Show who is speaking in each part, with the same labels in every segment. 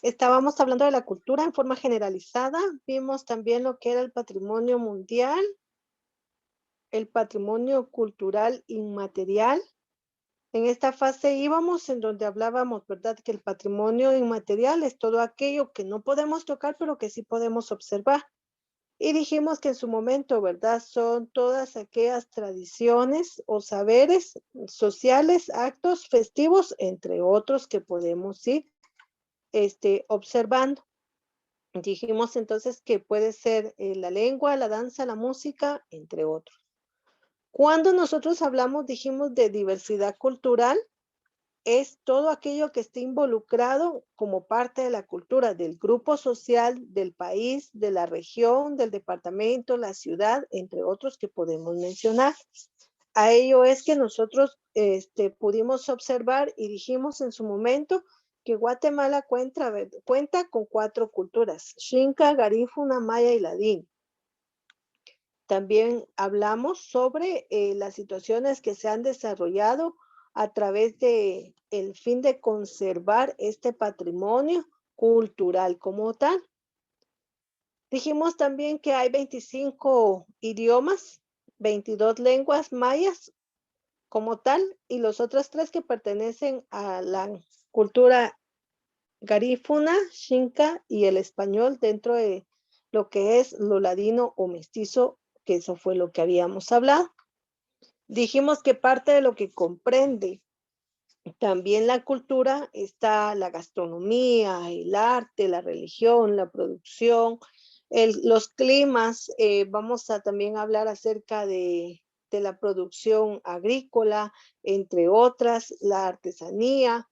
Speaker 1: Estábamos hablando de la cultura en forma generalizada, vimos también lo que era el patrimonio mundial, el patrimonio cultural inmaterial. En esta fase íbamos en donde hablábamos, ¿verdad? Que el patrimonio inmaterial es todo aquello que no podemos tocar, pero que sí podemos observar. Y dijimos que en su momento, ¿verdad? Son todas aquellas tradiciones o saberes sociales, actos festivos, entre otros que podemos ir observando. Dijimos entonces que puede ser la lengua, la danza, la música, entre otros. Cuando nosotros hablamos, dijimos de diversidad cultural, es todo aquello que esté involucrado como parte de la cultura del grupo social, del país, de la región, del departamento, la ciudad, entre otros que podemos mencionar. A ello es que nosotros pudimos observar y dijimos en su momento que Guatemala cuenta con 4 culturas: Xinca, Garífuna, Maya y Ladín. También hablamos sobre las situaciones que se han desarrollado a través de el fin de conservar este patrimonio cultural como tal. Dijimos también que hay 25 idiomas, 22 lenguas mayas como tal, y los otros 3 que pertenecen a la cultura garífuna, xinca y el español dentro de lo que es lo ladino o mestizo, que eso fue lo que habíamos hablado. Dijimos que parte de lo que comprende también la cultura está la gastronomía, el arte, la religión, la producción, los climas. Vamos a también hablar acerca de la producción agrícola, entre otras, la artesanía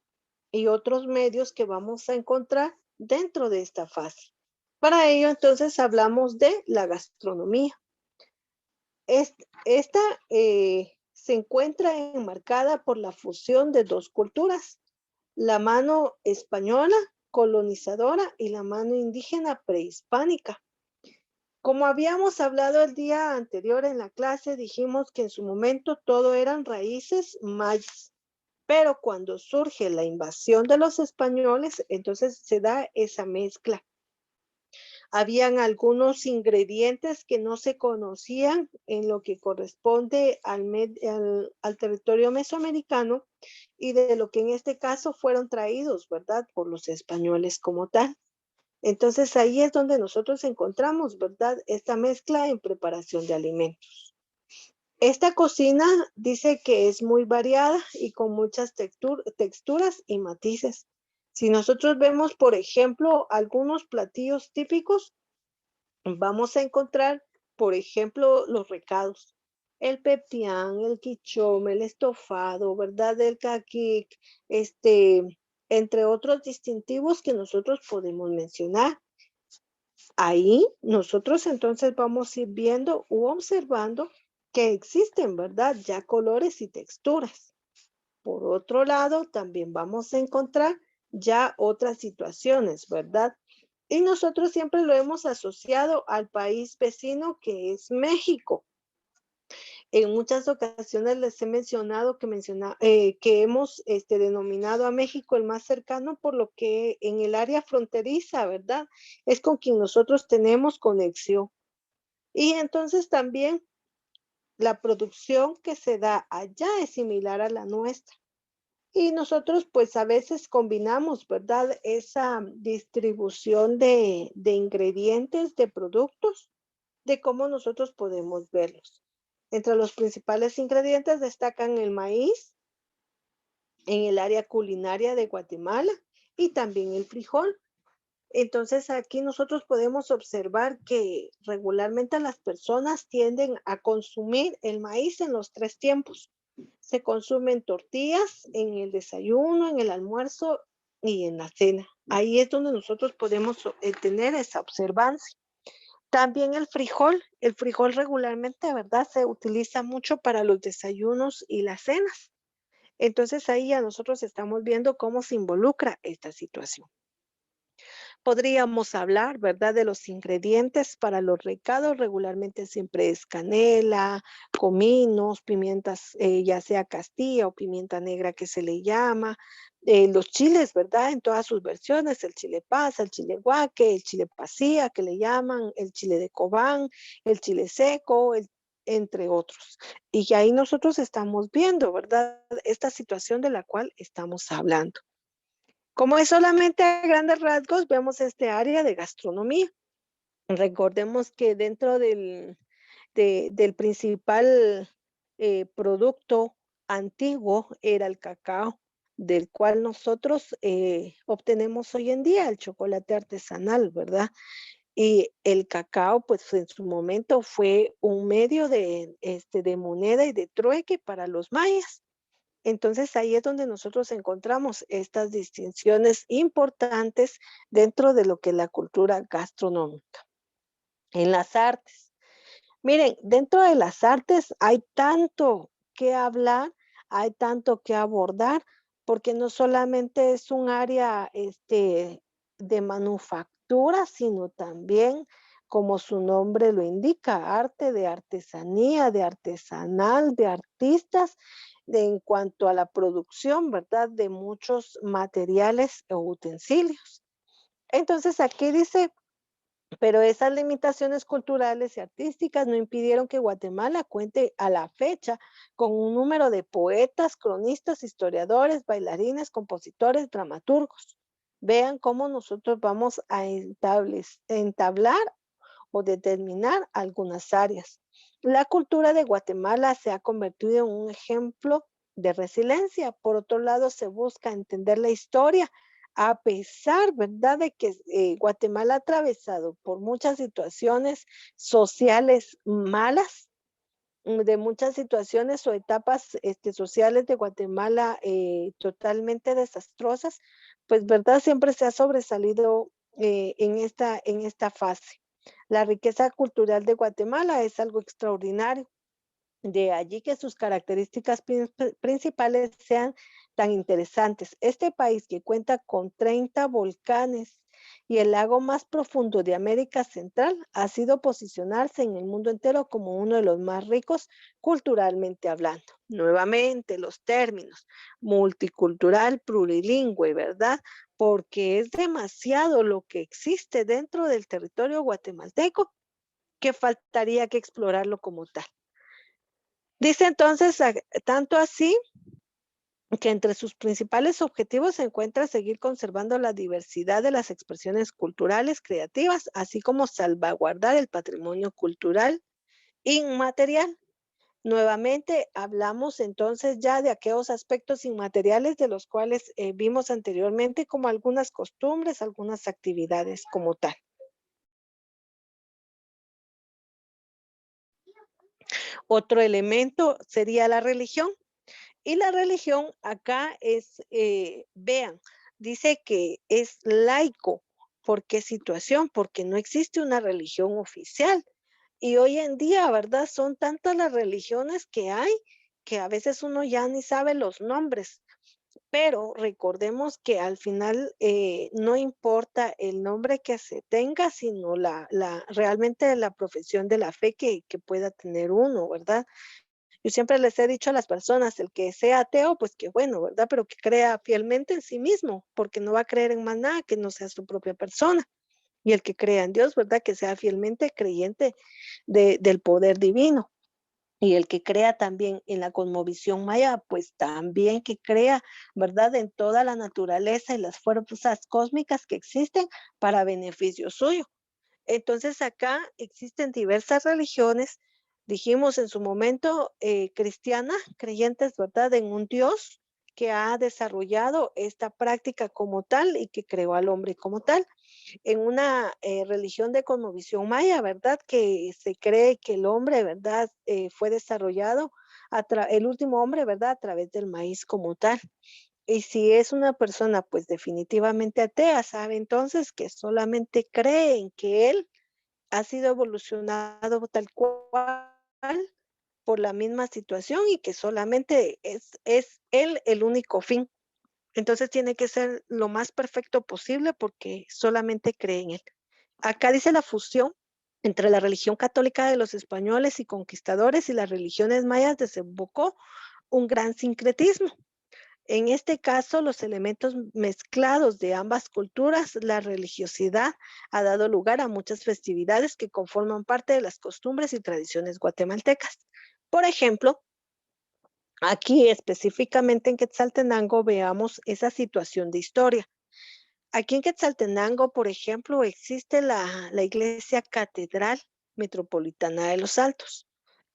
Speaker 1: y otros medios que vamos a encontrar dentro de esta fase. Para ello, entonces, hablamos de la gastronomía. Esta se encuentra enmarcada por la fusión de 2 culturas, la mano española colonizadora y la mano indígena prehispánica. Como habíamos hablado el día anterior en la clase, dijimos que en su momento todo eran raíces mayas, pero cuando surge la invasión de los españoles, entonces se da esa mezcla. Habían algunos ingredientes que no se conocían en lo que corresponde al territorio mesoamericano y de lo que en este caso fueron traídos, ¿verdad? Por los españoles como tal. Entonces ahí es donde nosotros encontramos, ¿verdad? Esta mezcla en preparación de alimentos. Esta cocina dice que es muy variada y con muchas texturas y matices. Si nosotros vemos, por ejemplo, algunos platillos típicos, vamos a encontrar, por ejemplo, los recados, el pepián, el quichome, el estofado, ¿verdad? El caquic, entre otros distintivos que nosotros podemos mencionar. Ahí nosotros entonces vamos a ir viendo u observando que existen, ¿verdad? Ya colores y texturas. Por otro lado, también vamos a encontrar ya otras situaciones, ¿verdad? Y nosotros siempre lo hemos asociado al país vecino que es México. En muchas ocasiones les he mencionado que hemos denominado a México el más cercano por lo que en el área fronteriza, ¿verdad? Es con quien nosotros tenemos conexión. Y entonces también la producción que se da allá es similar a la nuestra. Y nosotros pues a veces combinamos, ¿verdad? Esa distribución de ingredientes, de productos, de cómo nosotros podemos verlos. Entre los principales ingredientes destacan el maíz en el área culinaria de Guatemala y también el frijol. Entonces aquí nosotros podemos observar que regularmente las personas tienden a consumir el maíz en los 3 tiempos. Se consumen tortillas en el desayuno, en el almuerzo y en la cena. Ahí es donde nosotros podemos tener esa observancia. También el frijol regularmente, ¿verdad? Se utiliza mucho para los desayunos y las cenas. Entonces ahí ya nosotros estamos viendo cómo se involucra esta situación. Podríamos hablar, ¿verdad?, de los ingredientes para los recados. Regularmente siempre es canela, cominos, pimientas, ya sea castilla o pimienta negra que se le llama. Los chiles, ¿verdad?, en todas sus versiones, el chile pasa, el chile guaque, el chile pasilla que le llaman, el chile de Cobán, el chile seco, entre otros. Y ahí nosotros estamos viendo, ¿verdad?, esta situación de la cual estamos hablando. Como es solamente a grandes rasgos, vemos este área de gastronomía. Recordemos que dentro del principal producto antiguo era el cacao, del cual nosotros obtenemos hoy en día el chocolate artesanal, ¿verdad? Y el cacao, pues en su momento fue un medio de moneda y de trueque para los mayas. Entonces ahí es donde nosotros encontramos estas distinciones importantes dentro de lo que es la cultura gastronómica. En las artes. Miren, dentro de las artes hay tanto que hablar, hay tanto que abordar, porque no solamente es un área de manufactura, sino también, como su nombre lo indica, arte de artesanía, de artesanal, de artistas, en cuanto a la producción, ¿verdad? De muchos materiales o utensilios. Entonces aquí dice, pero esas limitaciones culturales y artísticas no impidieron que Guatemala cuente a la fecha con un número de poetas, cronistas, historiadores, bailarines, compositores, dramaturgos. Vean cómo nosotros vamos a entablar o determinar algunas áreas. La cultura de Guatemala se ha convertido en un ejemplo de resiliencia. Por otro lado, se busca entender la historia a pesar, ¿verdad?, de que Guatemala ha atravesado por muchas situaciones sociales malas, de muchas situaciones o etapas sociales de Guatemala totalmente desastrosas, pues, ¿verdad? Siempre se ha sobresalido en esta fase. La riqueza cultural de Guatemala es algo extraordinario. De allí que sus características principales sean tan interesantes. Este país que cuenta con 30 volcanes y el lago más profundo de América Central ha sido posicionarse en el mundo entero como uno de los más ricos culturalmente hablando. Nuevamente los términos multicultural, plurilingüe, ¿verdad? Porque es demasiado lo que existe dentro del territorio guatemalteco que faltaría que explorarlo como tal. Dice entonces, tanto así que entre sus principales objetivos se encuentra seguir conservando la diversidad de las expresiones culturales creativas, así como salvaguardar el patrimonio cultural inmaterial. Nuevamente hablamos entonces ya de aquellos aspectos inmateriales de los cuales vimos anteriormente, como algunas costumbres, algunas actividades como tal. Otro elemento sería la religión. Y la religión acá es, vean, dice que es laico. ¿Por qué situación? Porque no existe una religión oficial. Y hoy en día, ¿verdad? Son tantas las religiones que hay que a veces uno ya ni sabe los nombres. Pero recordemos que al final no importa el nombre que se tenga, sino realmente la profesión de la fe que pueda tener uno, ¿verdad? Yo siempre les he dicho a las personas, el que sea ateo, pues qué bueno, ¿verdad? Pero que crea fielmente en sí mismo, porque no va a creer en más nada que no sea su propia persona. Y el que crea en Dios, ¿verdad? Que sea fielmente creyente del poder divino. Y el que crea también en la cosmovisión maya, pues también que crea, ¿verdad? En toda la naturaleza y las fuerzas cósmicas que existen para beneficio suyo. Entonces acá existen diversas religiones, dijimos en su momento cristiana, creyentes, ¿verdad?, en un Dios que ha desarrollado esta práctica como tal y que creó al hombre como tal. En una religión de cosmovisión maya, ¿verdad?, que se cree que el hombre, ¿verdad?, fue desarrollado, el último hombre, ¿verdad?, a través del maíz como tal. Y si es una persona, pues definitivamente atea, sabe entonces que solamente cree en que él ha sido evolucionado tal cual por la misma situación y que solamente es él el único fin. Entonces tiene que ser lo más perfecto posible porque solamente cree en él. Acá dice la fusión entre la religión católica de los españoles y conquistadores y las religiones mayas desembocó un gran sincretismo. En este caso, los elementos mezclados de ambas culturas, la religiosidad ha dado lugar a muchas festividades que conforman parte de las costumbres y tradiciones guatemaltecas. Por ejemplo, aquí específicamente en Quetzaltenango veamos esa situación de historia. Aquí en Quetzaltenango, por ejemplo, existe la Iglesia Catedral Metropolitana de los Altos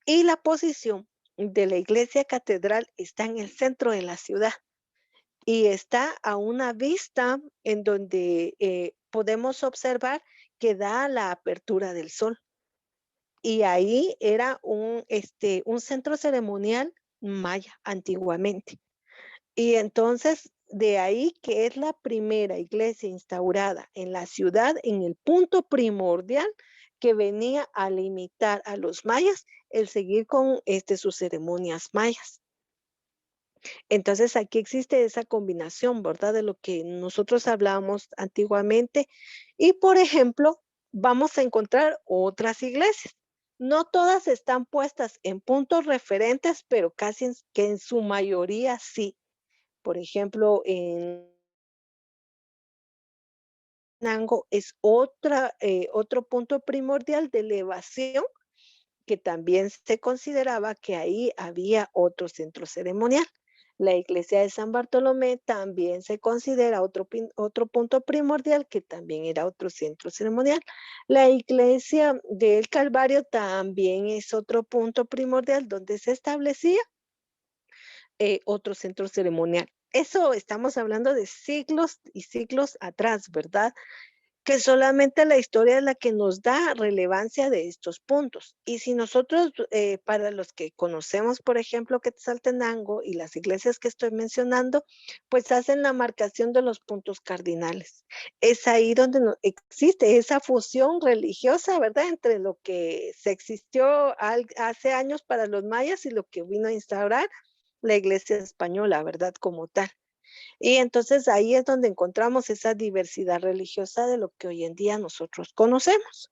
Speaker 1: y la posición de la Iglesia Catedral está en el centro de la ciudad y está a una vista en donde podemos observar que da a la apertura del sol. Y ahí era un centro ceremonial maya antiguamente. Y entonces, de ahí que es la primera iglesia instaurada en la ciudad, en el punto primordial que venía a limitar a los mayas el seguir con sus ceremonias mayas. Entonces, aquí existe esa combinación, ¿verdad? De lo que nosotros hablábamos antiguamente. Y, por ejemplo, vamos a encontrar otras iglesias. No todas están puestas en puntos referentes, pero casi que en su mayoría sí. Por ejemplo, en Nango es otro punto primordial de elevación que también se consideraba que ahí había otro centro ceremonial. La iglesia de San Bartolomé también se considera otro punto primordial que también era otro centro ceremonial. La iglesia del Calvario también es otro punto primordial donde se establecía otro centro ceremonial. Eso estamos hablando de siglos y siglos atrás, ¿verdad? Que solamente la historia es la que nos da relevancia de estos puntos. Y si nosotros, para los que conocemos, por ejemplo, Quetzaltenango y las iglesias que estoy mencionando, pues hacen la marcación de los puntos cardinales. Es ahí donde existe esa fusión religiosa, ¿verdad? Entre lo que se existió hace años para los mayas y lo que vino a instaurar la iglesia española, ¿verdad? Como tal. Y entonces ahí es donde encontramos esa diversidad religiosa de lo que hoy en día nosotros conocemos.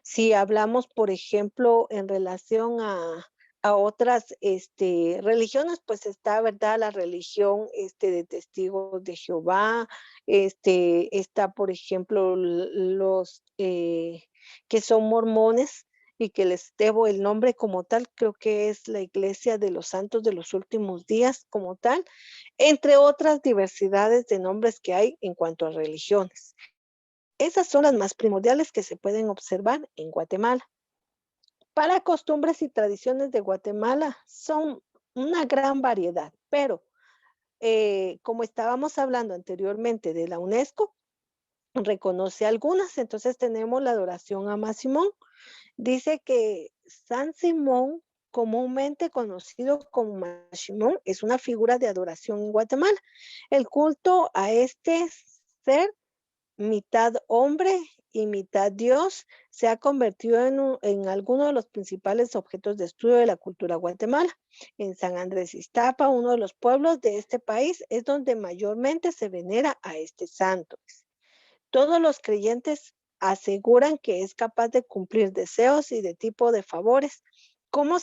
Speaker 1: Si hablamos, por ejemplo, en relación a otras religiones, pues está, ¿verdad? La religión de testigos de Jehová, está, por ejemplo, los que son mormones y que les debo el nombre como tal, creo que es la Iglesia de los Santos de los Últimos Días como tal, entre otras diversidades de nombres que hay en cuanto a religiones. Esas son las más primordiales que se pueden observar en Guatemala. Para costumbres y tradiciones de Guatemala son una gran variedad, pero como estábamos hablando anteriormente de la UNESCO, reconoce algunas. Entonces tenemos la adoración a Simón. Dice que San Simón, comúnmente conocido como Mashimón, es una figura de adoración en Guatemala. El culto a este ser mitad hombre y mitad Dios, se ha convertido en alguno de los principales objetos de estudio de la cultura guatemala. En San Andrés Iztapa, uno de los pueblos de este país, es donde mayormente se venera a este santo. Todos los creyentes aseguran que es capaz de cumplir deseos y de tipo de favores, como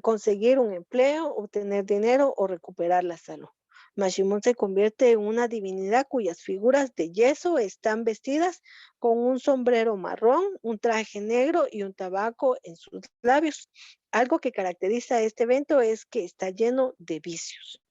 Speaker 1: conseguir un empleo, obtener dinero o recuperar la salud. Mashimón se convierte en una divinidad cuyas figuras de yeso están vestidas con un sombrero marrón, un traje negro y un tabaco en sus labios. Algo que caracteriza a este evento es que está lleno de vicios.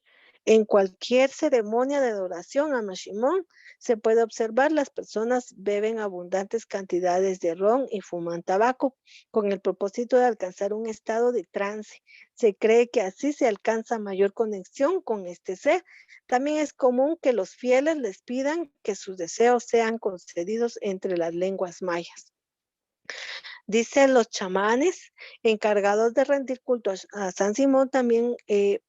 Speaker 1: En cualquier ceremonia de adoración a Mashimón se puede observar las personas beben abundantes cantidades de ron y fuman tabaco con el propósito de alcanzar un estado de trance. Se cree que así se alcanza mayor conexión con este ser. También es común que los fieles les pidan que sus deseos sean concedidos entre las lenguas mayas. Dicen los chamanes encargados de rendir culto a San Simón también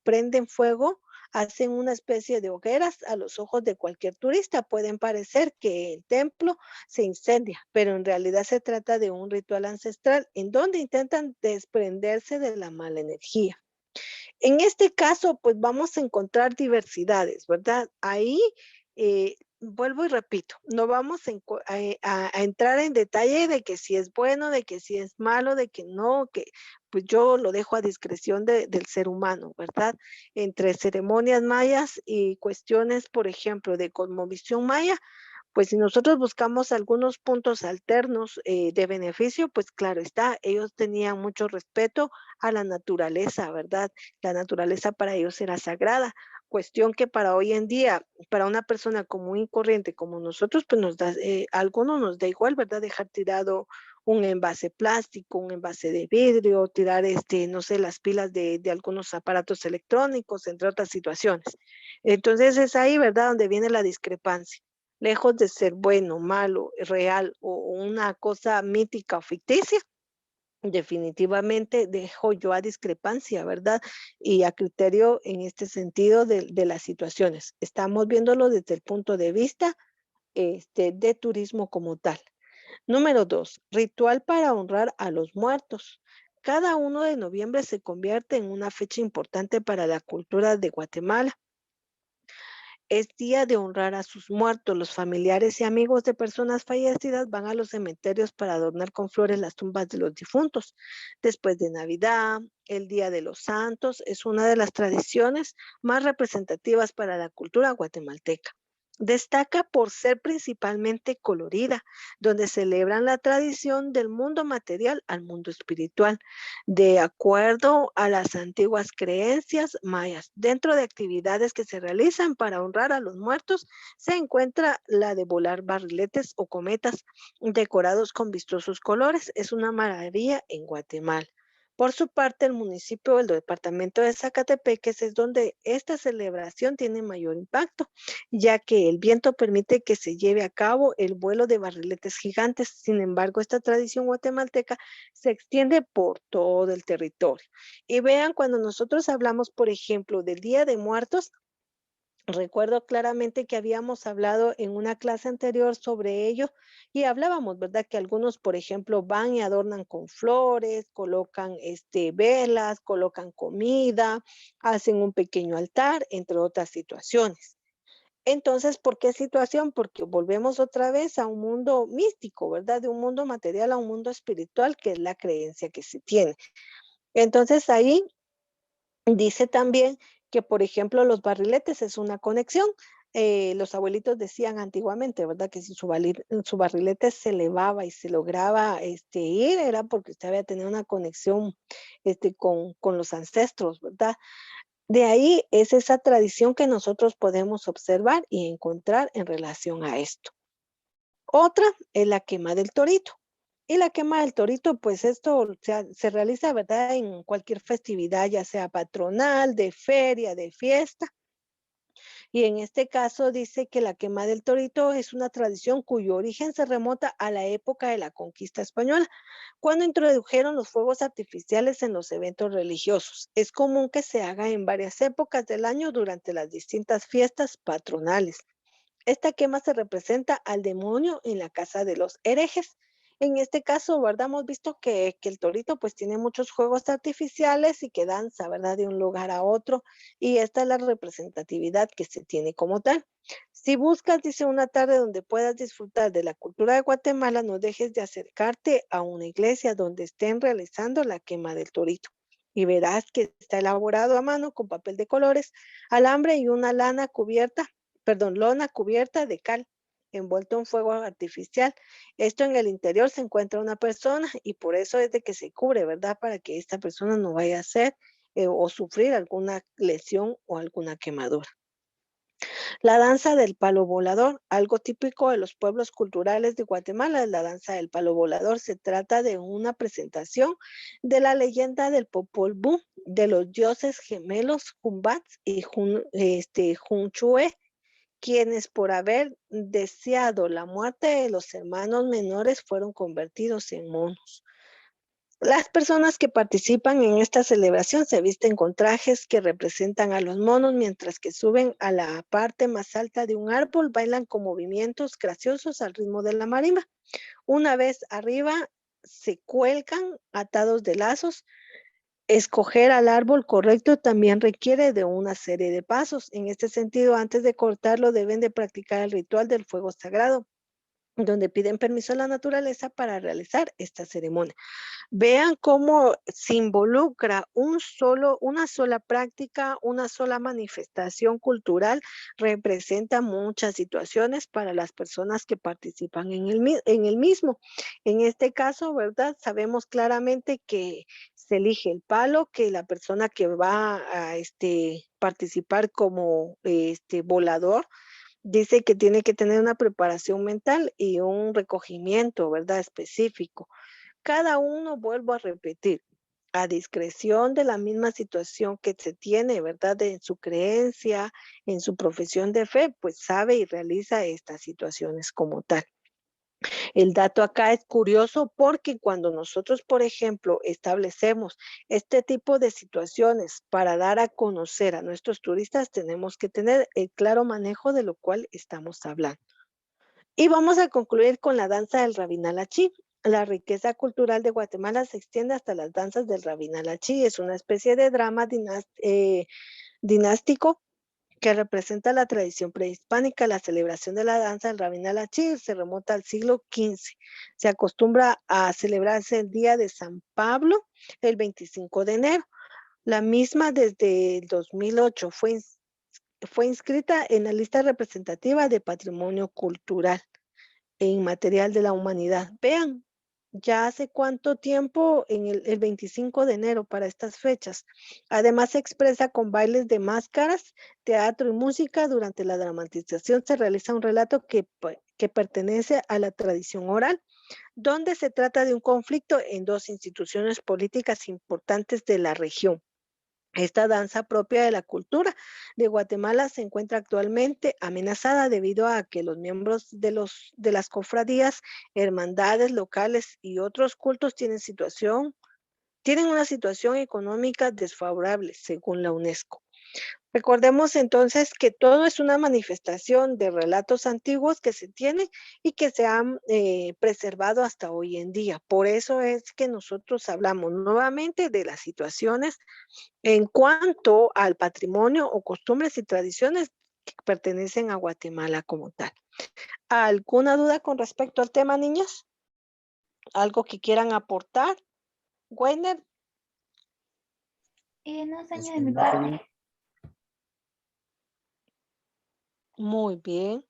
Speaker 1: prenden fuego, hacen una especie de hogueras a los ojos de cualquier turista. Pueden parecer que el templo se incendia, pero en realidad se trata de un ritual ancestral en donde intentan desprenderse de la mala energía. En este caso, pues vamos a encontrar diversidades, ¿verdad? Ahí, vuelvo y repito, no vamos a entrar en detalle de que si es bueno, de que si es malo, de que no, que pues yo lo dejo a discreción del ser humano, ¿verdad? Entre ceremonias mayas y cuestiones, por ejemplo, de cosmovisión maya, pues si nosotros buscamos algunos puntos alternos de beneficio, pues claro está, ellos tenían mucho respeto a la naturaleza, ¿verdad? La naturaleza para ellos era sagrada, cuestión que para hoy en día, para una persona común y corriente como nosotros, pues a algunos nos da igual, ¿verdad? Dejar tirado un envase plástico, un envase de vidrio, tirar, no sé, las pilas de algunos aparatos electrónicos, entre otras situaciones. Entonces es ahí, ¿verdad?, donde viene la discrepancia. Lejos de ser bueno, malo, real o una cosa mítica o ficticia, definitivamente dejo yo a discrepancia, ¿verdad? Y a criterio en este sentido de las situaciones. Estamos viéndolo desde el punto de vista de turismo como tal. Número 2, ritual para honrar a los muertos. Cada 1 de noviembre se convierte en una fecha importante para la cultura de Guatemala. Es día de honrar a sus muertos. Los familiares y amigos de personas fallecidas van a los cementerios para adornar con flores las tumbas de los difuntos. Después de Navidad, el Día de los Santos es una de las tradiciones más representativas para la cultura guatemalteca. Destaca por ser principalmente colorida, donde celebran la tradición del mundo material al mundo espiritual, de acuerdo a las antiguas creencias mayas. Dentro de actividades que se realizan para honrar a los muertos, se encuentra la de volar barriletes o cometas decorados con vistosos colores. Es una maravilla en Guatemala. Por su parte, el municipio del departamento de Zacatepeques es donde esta celebración tiene mayor impacto, ya que el viento permite que se lleve a cabo el vuelo de barriletes gigantes. Sin embargo, esta tradición guatemalteca se extiende por todo el territorio. Y vean, cuando nosotros hablamos, por ejemplo, del Día de Muertos, recuerdo claramente que habíamos hablado en una clase anterior sobre ello y hablábamos, ¿verdad? Que algunos, por ejemplo, van y adornan con flores, colocan velas, colocan comida, hacen un pequeño altar, entre otras situaciones. Entonces, ¿por qué situación? Porque volvemos otra vez a un mundo místico, ¿verdad? De un mundo material a un mundo espiritual, que es la creencia que se tiene. Entonces, ahí dice también que, por ejemplo, los barriletes es una conexión. Los abuelitos decían antiguamente, ¿verdad? Que si su barrilete se elevaba y se lograba ir, era porque usted había tenido una conexión con los ancestros, ¿verdad? De ahí es esa tradición que nosotros podemos observar y encontrar en relación a esto. Otra es la quema del torito. Y la quema del torito, pues esto se realiza, ¿verdad? En cualquier festividad, ya sea patronal, de feria, de fiesta. Y en este caso dice que la quema del torito es una tradición cuyo origen se remota a la época de la conquista española, cuando introdujeron los fuegos artificiales en los eventos religiosos. Es común que se haga en varias épocas del año durante las distintas fiestas patronales. Esta quema se representa al demonio en la casa de los herejes. En este caso, ¿verdad? Hemos visto que el torito pues tiene muchos juegos artificiales y que danza, ¿verdad? De un lugar a otro. Y esta es la representatividad que se tiene como tal. Si buscas, dice, una tarde donde puedas disfrutar de la cultura de Guatemala, no dejes de acercarte a una iglesia donde estén realizando la quema del torito. Y verás que está elaborado a mano con papel de colores, alambre y una lona cubierta de cal, envuelto en fuego artificial. Esto en el interior se encuentra una persona y por eso es de que se cubre, ¿verdad? Para que esta persona no vaya a hacer o sufrir alguna lesión o alguna quemadura. La danza del palo volador, algo típico de los pueblos culturales de Guatemala, es la danza del palo volador. Se trata de una presentación de la leyenda del Popol Vuh, de los dioses gemelos Jumbats y Junchue, quienes por haber deseado la muerte de los hermanos menores fueron convertidos en monos. Las personas que participan en esta celebración se visten con trajes que representan a los monos, mientras que suben a la parte más alta de un árbol, bailan con movimientos graciosos al ritmo de la marimba. Una vez arriba, se cuelgan atados de lazos Escoger al árbol correcto también requiere de una serie de pasos. En este sentido, antes de cortarlo, deben de practicar el ritual del fuego sagrado, donde piden permiso a la naturaleza para realizar esta ceremonia. Vean cómo se involucra una sola práctica, una sola manifestación cultural, representa muchas situaciones para las personas que participan en el mismo. En este caso, ¿verdad? Sabemos claramente que se elige el palo, que la persona que va a participar como volador, dice que tiene que tener una preparación mental y un recogimiento, ¿verdad? Específico. Cada uno, vuelvo a repetir, a discreción de la misma situación que se tiene, ¿verdad? En su creencia, en su profesión de fe, pues sabe y realiza estas situaciones como tal. El dato acá es curioso porque cuando nosotros, por ejemplo, establecemos este tipo de situaciones para dar a conocer a nuestros turistas, tenemos que tener el claro manejo de lo cual estamos hablando. Y vamos a concluir con la danza del Rabinalachi. La riqueza cultural de Guatemala se extiende hasta las danzas del Rabinalachi. Es una especie de drama dinástico que representa la tradición prehispánica. La celebración de la danza del Rabinalachi se remonta al siglo XV. Se acostumbra a celebrarse el día de San Pablo, el 25 de enero. La misma desde el 2008 fue inscrita en la lista representativa de Patrimonio Cultural e inmaterial de la humanidad. Vean, ya hace cuánto tiempo, en el 25 de enero para estas fechas. Además se expresa con bailes de máscaras, teatro y música. Durante la dramatización se realiza un relato que pertenece a la tradición oral, donde se trata de un conflicto en dos instituciones políticas importantes de la región. Esta danza propia de la cultura de Guatemala se encuentra actualmente amenazada debido a que los miembros de las cofradías, hermandades locales y otros cultos tienen una situación económica desfavorable, según la UNESCO. Recordemos entonces que todo es una manifestación de relatos antiguos que se tienen y que se han preservado hasta hoy en día. Por eso es que nosotros hablamos nuevamente de las situaciones en cuanto al patrimonio o costumbres y tradiciones que pertenecen a Guatemala como tal. ¿Alguna duda con respecto al tema, niños? ¿Algo que quieran aportar? Weiner,
Speaker 2: No, señor, de mi parte.
Speaker 1: muy bien.